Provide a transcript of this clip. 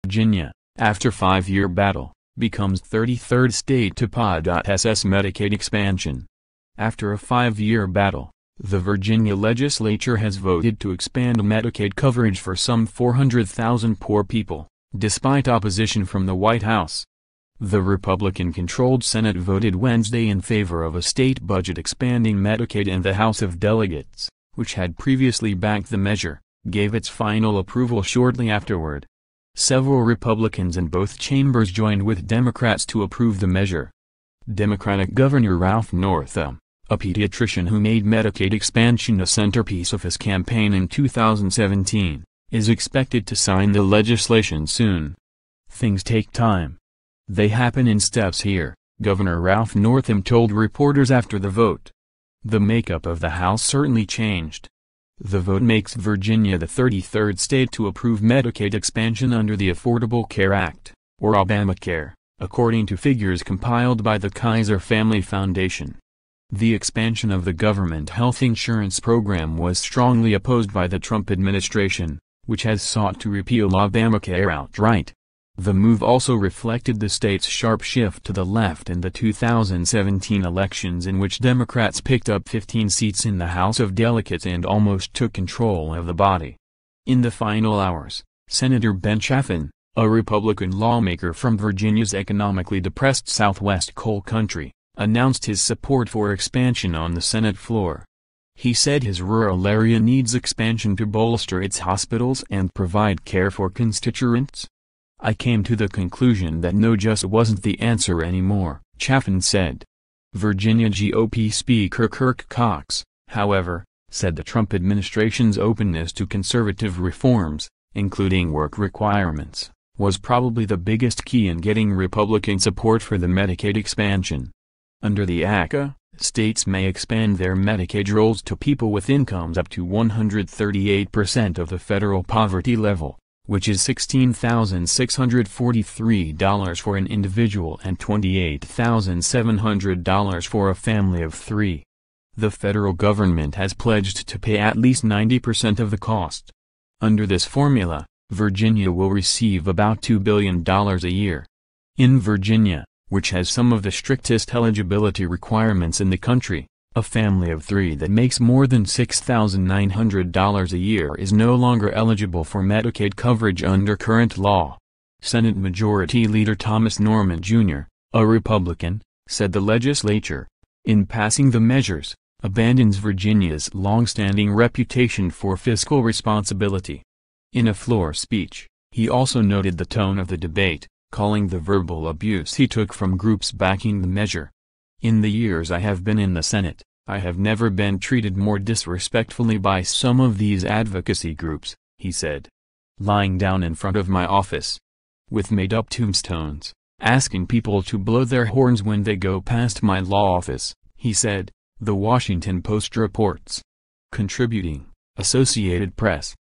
Virginia, after 5-year battle, becomes 33rd state to pass Medicaid expansion. After a 5-year battle, the Virginia legislature has voted to expand Medicaid coverage for some 400,000 poor people, despite opposition from the White House. The Republican-controlled Senate voted Wednesday in favor of a state budget expanding Medicaid, and the House of Delegates, which had previously backed the measure, gave its final approval shortly afterward. Several Republicans in both chambers joined with Democrats to approve the measure. Democratic Governor Ralph Northam, a pediatrician who made Medicaid expansion a centerpiece of his campaign in 2017, is expected to sign the legislation soon. "Things take time. They happen in steps here," Governor Ralph Northam told reporters after the vote. The makeup of the House certainly changed. The vote makes Virginia the 33rd state to approve Medicaid expansion under the Affordable Care Act, or Obamacare, according to figures compiled by the Kaiser Family Foundation. The expansion of the government health insurance program was strongly opposed by the Trump administration, which has sought to repeal Obamacare outright. The move also reflected the state's sharp shift to the left in the 2017 elections, in which Democrats picked up 15 seats in the House of Delegates and almost took control of the body. In the final hours, Senator Ben Chafin, a Republican lawmaker from Virginia's economically depressed Southwest coal country, announced his support for expansion on the Senate floor. He said his rural area needs expansion to bolster its hospitals and provide care for constituents. "I came to the conclusion that no just wasn't the answer anymore," Chafin said. Virginia GOP Speaker Kirk Cox, however, said the Trump administration's openness to conservative reforms, including work requirements, was probably the biggest key in getting Republican support for the Medicaid expansion. Under the ACA, states may expand their Medicaid rolls to people with incomes up to 138% of the federal poverty level, which is $16,643 for an individual and $28,700 for a family of 3. The federal government has pledged to pay at least 90% of the cost. Under this formula, Virginia will receive about $2 billion a year. In Virginia, which has some of the strictest eligibility requirements in the country, a family of 3 that makes more than $6,900 a year is no longer eligible for Medicaid coverage under current law. Senate Majority Leader Thomas Norman Jr., a Republican, said the legislature, in passing the measures, abandons Virginia's long-standing reputation for fiscal responsibility. In a floor speech, he also noted the tone of the debate, calling the verbal abuse he took from groups backing the measure. "In the years I have been in the Senate, I have never been treated more disrespectfully by some of these advocacy groups," he said. "Lying down in front of my office with made-up tombstones, asking people to blow their horns when they go past my law office," he said, The Washington Post reports. Contributing, Associated Press.